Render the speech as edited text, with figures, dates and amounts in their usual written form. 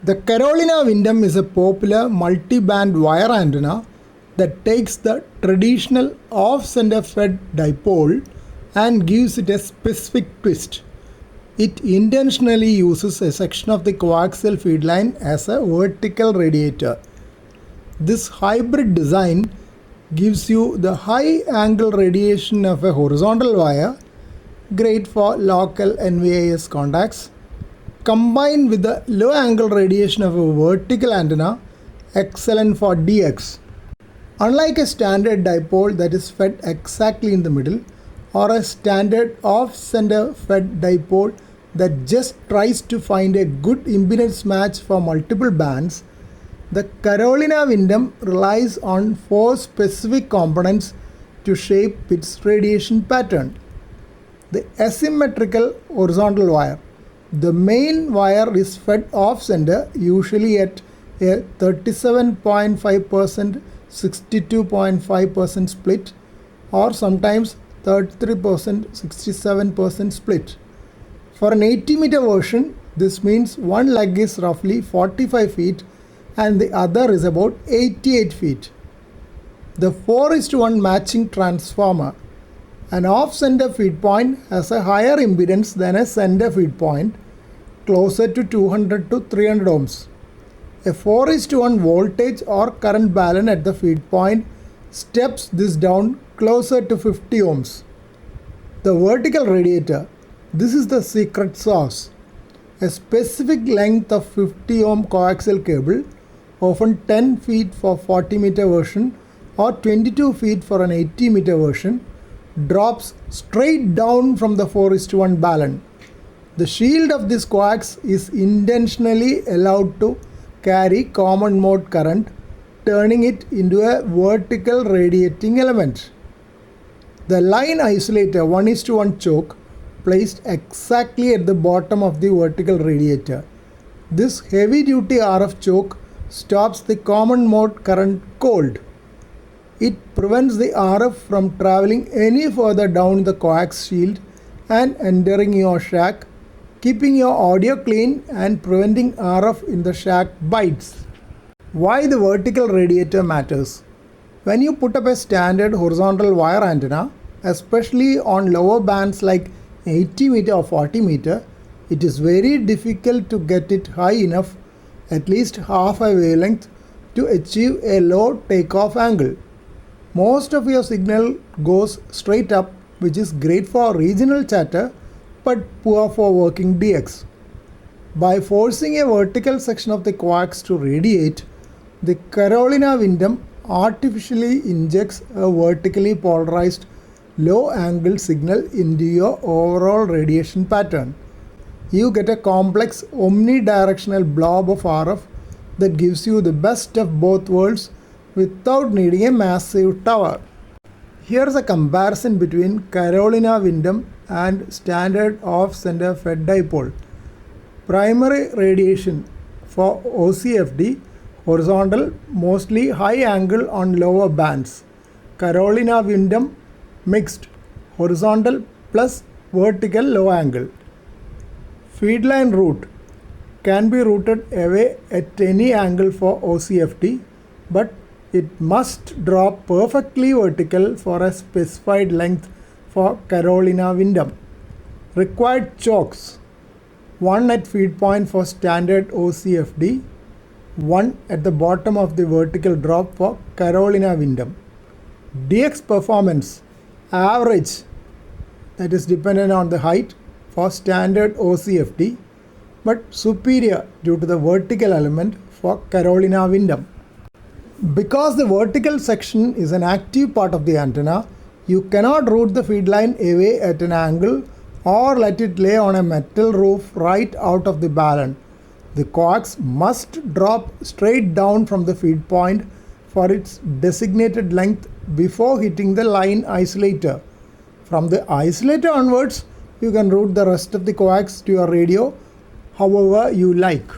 The Carolina Windom is a popular multi-band wire antenna that takes the traditional off-center fed dipole and gives it a specific twist. It intentionally uses a section of the coaxial feed line as a vertical radiator. This hybrid design gives you the high angle radiation of a horizontal wire, great for local NVIS contacts, combined with the low angle radiation of a vertical antenna, excellent for DX. Unlike a standard dipole that is fed exactly in the middle, or a standard off-center fed dipole that just tries to find a good impedance match for multiple bands, the Carolina Windom relies on 4 specific components to shape its radiation pattern. The asymmetrical horizontal wire. The main wire is fed off-center, usually at a 37.5%, 62.5% split, or sometimes 33%, 67% split. For an 80-meter version, this means one leg is roughly 45 feet and the other is about 88 feet. The 4:1 matching transformer. An off-center feed point has a higher impedance than a center feed point, closer to 200 to 300 ohms. A 4:1 voltage or current balance at the feed point steps this down closer to 50 ohms. The vertical radiator. This is the secret sauce. A specific length of 50 ohm coaxial cable, often 10 feet for 40-meter version or 22 feet for an 80-meter version, drops straight down from the 4:1 balance. The shield of this coax is intentionally allowed to carry common mode current, turning it into a vertical radiating element. The line isolator 1:1 choke placed exactly at the bottom of the vertical radiator. This heavy-duty RF choke stops the common mode current cold. It prevents the RF from traveling any further down the coax shield and entering your shack, keeping your audio clean and preventing RF in the shack bites. Why the vertical radiator matters? When you put up a standard horizontal wire antenna, especially on lower bands like 80 meter or 40 meter, it is very difficult to get it high enough, at least half a wavelength, to achieve a low takeoff angle. Most of your signal goes straight up, which is great for regional chatter but poor for working DX. By forcing a vertical section of the coax to radiate, the Carolina Windom artificially injects a vertically polarized low angle signal into your overall radiation pattern. You get a complex omnidirectional blob of RF that gives you the best of both worlds without needing a massive tower. Here's a comparison between Carolina Windom and standard off-center fed dipole. Primary radiation for OCFD, horizontal, mostly high angle on lower bands. Carolina Windom, mixed, horizontal plus vertical low angle. Feed line route can be routed away at any angle for OCFD, but it must drop perfectly vertical for a specified length for Carolina Windom. Required chokes: one at feed point for standard OCFD, one at the bottom of the vertical drop for Carolina Windom. DX performance: average, that is dependent on the height, for standard OCFD, but superior due to the vertical element for Carolina Windom. Because the vertical section is an active part of the antenna, you cannot route the feed line away at an angle or let it lay on a metal roof right out of the balance. The coax must drop straight down from the feed point for its designated length before hitting the line isolator. From the isolator onwards, you can route the rest of the coax to your radio however you like.